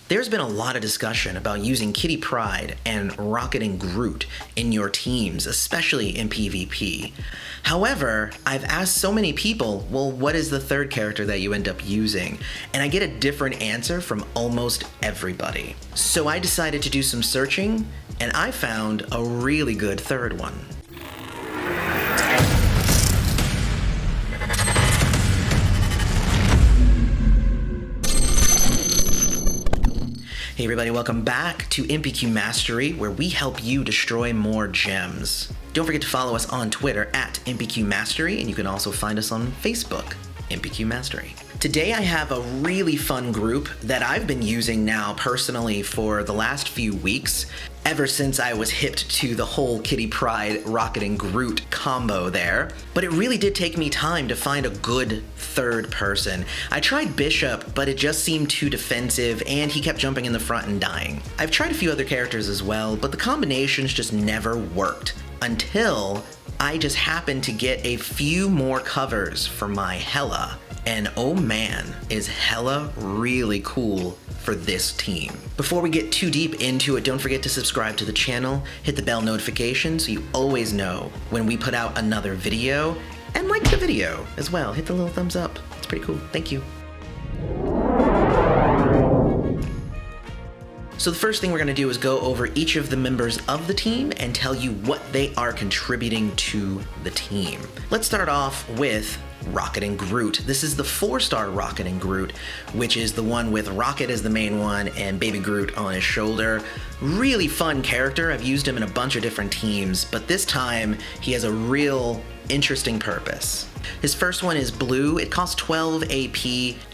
There's been a lot of discussion about using Kitty Pryde and Rocket and Groot in your teams, especially in PvP. However, I've asked so many people, well, what is the third character that you end up using? And I get a different answer from almost everybody. So I decided to do some searching, and I found a really good third one. Hey everybody, welcome back to MPQ Mastery, where we help you destroy more gems. Don't forget to follow us on Twitter at MPQ Mastery, and you can also find us on Facebook, MPQ Mastery. Today I have a really fun group that I've been using now personally for the last few weeks, ever since I was hipped to the whole Kitty Pryde, Rocket and Groot combo there. But it really did take me time to find a good third person. I tried Bishop, but it just seemed too defensive and he kept jumping in the front and dying. I've tried a few other characters as well, but the combinations just never worked until I just happened to get a few more covers for my Hela. And oh man, is Hela really cool for this team. Before we get too deep into it, don't forget to subscribe to the channel, hit the bell notification so you always know when we put out another video, and like the video as well. Hit the little thumbs up. It's pretty cool. Thank you. So the first thing we're going to do is go over each of the members of the team and tell you what they are contributing to the team. Let's start off with Rocket and Groot. This is the 4-star Rocket and Groot, which is the one with Rocket as the main one and Baby Groot on his shoulder. Really fun character. I've used him in a bunch of different teams, but this time he has a real interesting purpose. His first one is blue. It costs 12 AP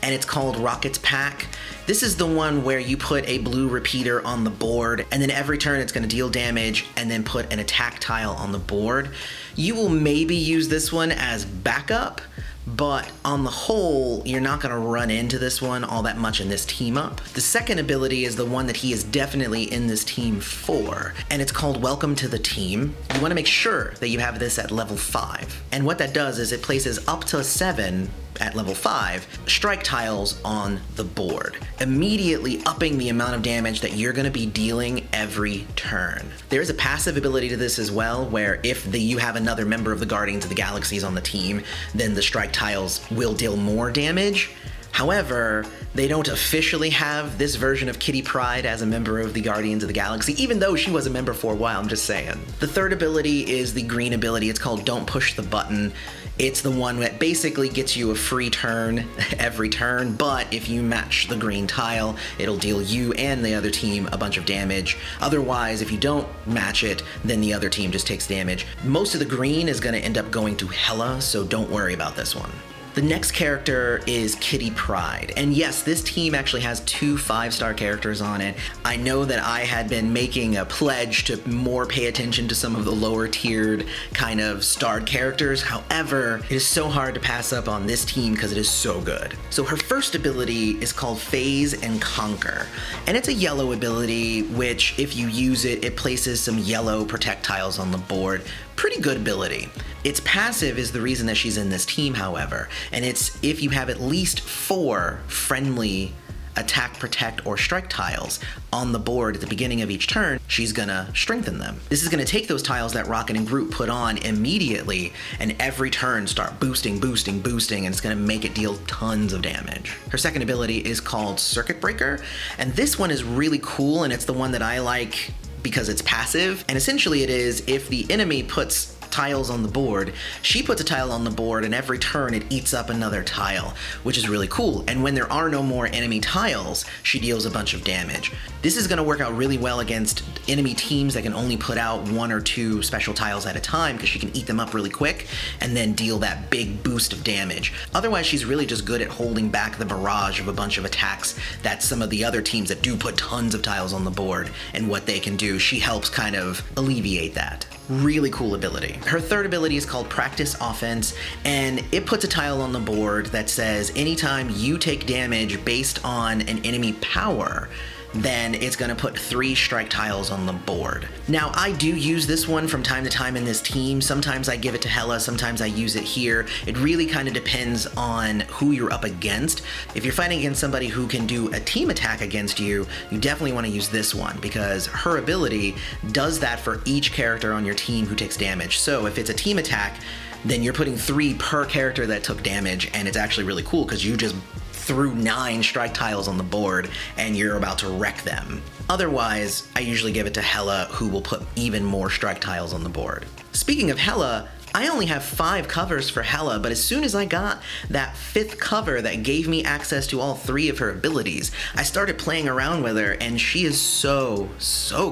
and it's called Rocket's Pack. This is the one where you put a blue repeater on the board and then every turn it's going to deal damage and then put an attack tile on the board. You will maybe use this one as backup, but on the whole, you're not going to run into this one all that much in this team up. The second ability is the one that he is definitely in this team for, and it's called Welcome to the Team. You want to make sure that you have this at level 5. And what that does is it places up to 7 at level 5 strike tiles on the board, immediately upping the amount of damage that you're going to be dealing every turn. There is a passive ability to this as well, where if you have another member of the Guardians of the Galaxies on the team, then the strike tiles will deal more damage. However, they don't officially have this version of Kitty Pryde as a member of the Guardians of the Galaxy, even though she was a member for a while, I'm just saying. The third ability is the green ability. It's called Don't Push the Button. It's the one that basically gets you a free turn every turn, but if you match the green tile, it'll deal you and the other team a bunch of damage. Otherwise, if you don't match it, then the other team just takes damage. Most of the green is going to end up going to Hela, so don't worry about this one. The next character is Kitty Pryde, and yes, this team actually has 2 5-star characters on it. I know that I had been making a pledge to more pay attention to some of the lower tiered kind of starred characters. However, it is so hard to pass up on this team because it is so good. So her first ability is called Phase and Conquer, and it's a yellow ability which if you use it, it places some yellow projectiles on the board. Pretty good ability. Its passive is the reason that she's in this team, however, and it's if you have at least 4 friendly attack, protect, or strike tiles on the board at the beginning of each turn, she's gonna strengthen them. This is gonna take those tiles that Rocket and Groot put on immediately and every turn start boosting, boosting, boosting, and it's gonna make it deal tons of damage. Her second ability is called Circuit Breaker, and this one is really cool, and it's the one that I like because it's passive, and essentially it is if the enemy puts tiles on the board, she puts a tile on the board and every turn it eats up another tile, which is really cool. And when there are no more enemy tiles, she deals a bunch of damage. This is going to work out really well against enemy teams that can only put out 1 or 2 special tiles at a time because she can eat them up really quick and then deal that big boost of damage. Otherwise, she's really just good at holding back the barrage of a bunch of attacks that some of the other teams that do put tons of tiles on the board and what they can do. She helps kind of alleviate that. Really cool ability. Her third ability is called Practice Offense, and it puts a tile on the board that says anytime you take damage based on an enemy power, then it's going to put 3 strike tiles on the board. Now, I do use this one from time to time in this team. Sometimes I give it to Hela, sometimes I use it here. It really kind of depends on who you're up against. If you're fighting against somebody who can do a team attack against you, you definitely want to use this one because her ability does that for each character on your team who takes damage. So if it's a team attack, then you're putting 3 per character that took damage, and it's actually really cool because you just threw 9 strike tiles on the board and you're about to wreck them. Otherwise, I usually give it to Hela, who will put even more strike tiles on the board. Speaking of Hela, I only have 5 covers for Hela, but as soon as I got that 5th cover that gave me access to all 3 of her abilities, I started playing around with her, and she is so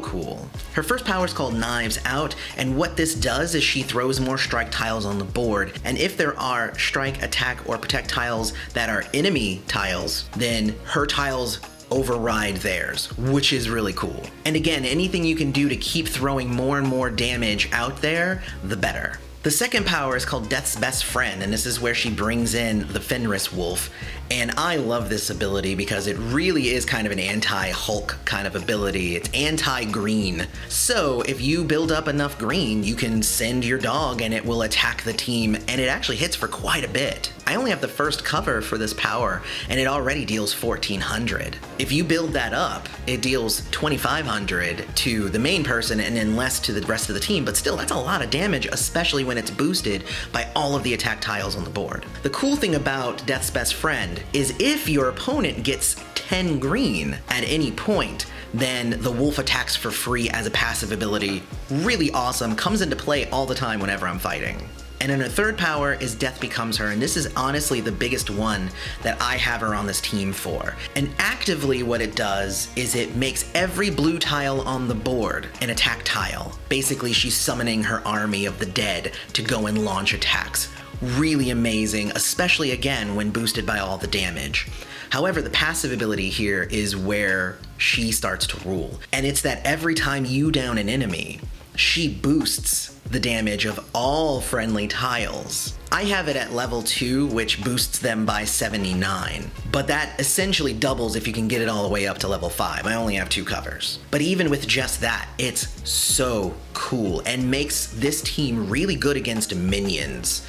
cool. Her first power is called Knives Out, and what this does is she throws more strike tiles on the board, and if there are strike, attack, or protect tiles that are enemy tiles, then her tiles override theirs, which is really cool. And again, anything you can do to keep throwing more and more damage out there, the better. The second power is called Death's Best Friend, and this is where she brings in the Fenris Wolf. And I love this ability because it really is kind of an anti-Hulk kind of ability. It's anti-green. So if you build up enough green, you can send your dog and it will attack the team, and it actually hits for quite a bit. I only have the first cover for this power, and it already deals 1,400. If you build that up, it deals 2,500 to the main person and then less to the rest of the team, but still, that's a lot of damage, especially when it's boosted by all of the attack tiles on the board. The cool thing about Death's Best Friend is if your opponent gets 10 green at any point, then the wolf attacks for free as a passive ability. Really awesome, comes into play all the time whenever I'm fighting. And then her third power is Death Becomes Her, and this is honestly the biggest one that I have her on this team for. And actively what it does is it makes every blue tile on the board an attack tile. Basically, she's summoning her army of the dead to go and launch attacks. Really amazing, especially again when boosted by all the damage. However, the passive ability here is where she starts to rule. And it's that every time you down an enemy, she boosts the damage of all friendly tiles. I have it at level 2, which boosts them by 79, but that essentially doubles if you can get it all the way up to level 5. I only have 2 covers. But even with just that, it's so cool and makes this team really good against minions,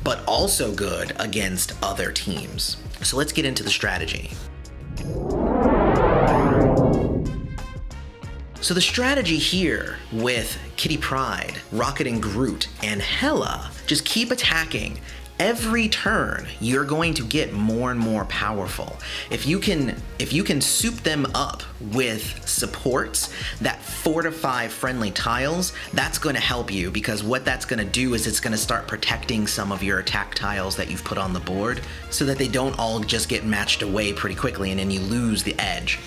but also good against other teams. So let's get into the strategy. So the strategy here with Kitty Pryde, Rocket and Groot, and Hela, just keep attacking. Every turn, you're going to get more and more powerful. If you can soup them up with supports that fortify friendly tiles, that's going to help you, because what that's going to do is it's going to start protecting some of your attack tiles that you've put on the board so that they don't all just get matched away pretty quickly and then you lose the edge.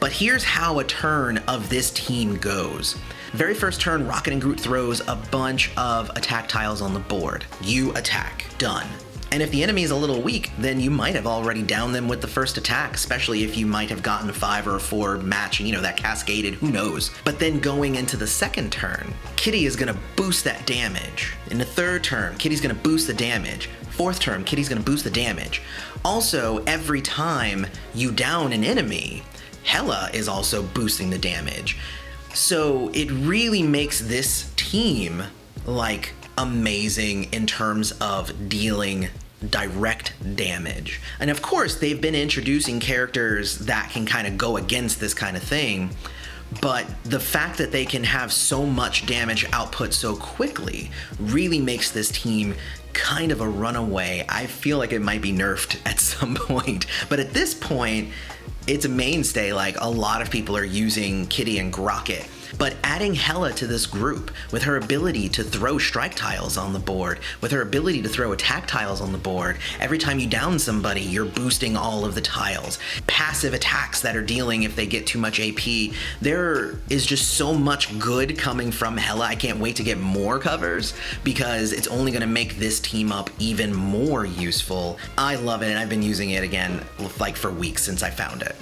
But here's how a turn of this team goes. Very first turn, Rocket and Groot throws a bunch of attack tiles on the board. You attack. Done. And if the enemy is a little weak, then you might have already downed them with the first attack, especially if you might have gotten a 5 or a 4 match, that cascaded, who knows. But then going into the second turn, Kitty is gonna boost that damage. In the third turn, Kitty's gonna boost the damage. Fourth turn, Kitty's gonna boost the damage. Also, every time you down an enemy, Hela is also boosting the damage. So it really makes this team amazing in terms of dealing direct damage. And of course, they've been introducing characters that can kind of go against this kind of thing, but the fact that they can have so much damage output so quickly really makes this team kind of a runaway. I feel like it might be nerfed at some point, but at this point, it's a mainstay. A lot of people are using Kitty and Rocket. But adding Hela to this group, with her ability to throw strike tiles on the board, with her ability to throw attack tiles on the board, every time you down somebody, you're boosting all of the tiles. Passive attacks that are dealing if they get too much AP. There is just so much good coming from Hela. I can't wait to get more covers because it's only going to make this team up even more useful. I love it, and I've been using it again for weeks since I found it.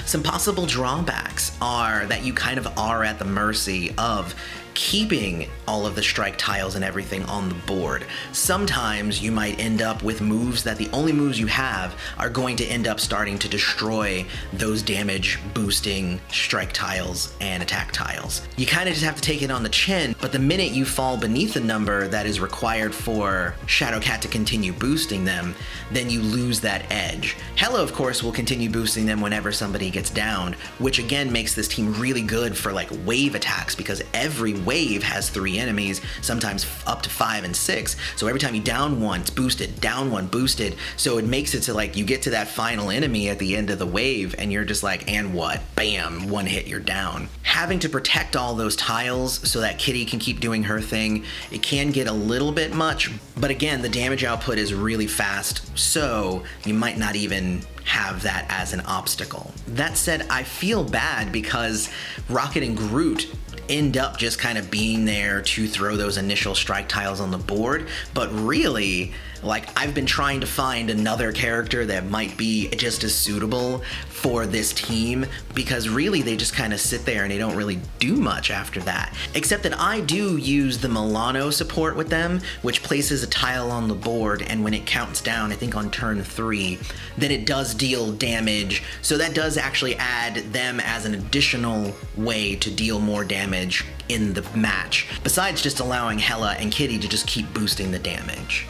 Some possible drawbacks are that you kind of are at the mercy of keeping all of the strike tiles and everything on the board. Sometimes you might end up with moves that the only moves you have are going to end up starting to destroy those damage boosting strike tiles and attack tiles. You kind of just have to take it on the chin, but the minute you fall beneath the number that is required for Shadowcat to continue boosting them, then you lose that edge. Hela, of course, will continue boosting them whenever somebody gets downed, which again makes this team really good for like wave attacks, because every wave has 3 enemies, sometimes up to 5 and 6. So every time you down one, it's boosted, down one, boosted. So it makes it to like you get to that final enemy at the end of the wave and you're just like, and what? Bam, one hit, you're down. Having to protect all those tiles so that Kitty can keep doing her thing, it can get a little bit much, but again, the damage output is really fast, so you might not even have that as an obstacle. That said, I feel bad because Rocket and Groot end up just kind of being there to throw those initial strike tiles on the board, but really, like, I've been trying to find another character that might be just as suitable for this team, because really they just kind of sit there and they don't really do much after that. Except that I do use the Milano support with them, which places a tile on the board, and when it counts down, I think on turn 3, then it does deal damage. So that does actually add them as an additional way to deal more damage in the match, besides just allowing Hela and Kitty to just keep boosting the damage.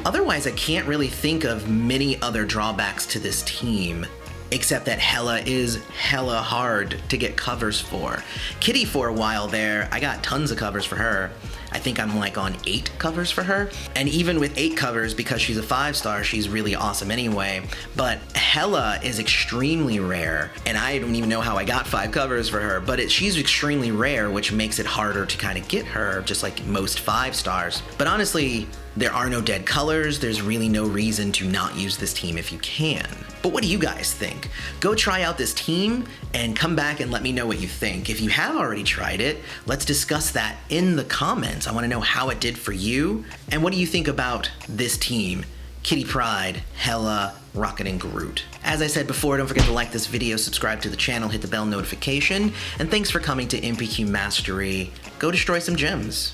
Otherwise, I can't really think of many other drawbacks to this team, except that Hela is hella hard to get covers for. Kitty, for a while there, I got tons of covers for her. I think I'm like on 8 covers for her. And even with 8 covers, because she's a 5-star, she's really awesome anyway. But Hela is extremely rare, and I don't even know how I got 5 covers for her, but she's extremely rare, which makes it harder to kind of get her, just like most 5-stars. But honestly, there are no dead colors. There's really no reason to not use this team if you can. But what do you guys think? Go try out this team and come back and let me know what you think. If you have already tried it, let's discuss that in the comments. I want to know how it did for you, and what do you think about this team? Kitty Pryde, Hela, Rocket and Groot. As I said before, don't forget to like this video, subscribe to the channel, hit the bell notification, and thanks for coming to MPQ Mastery. Go destroy some gems.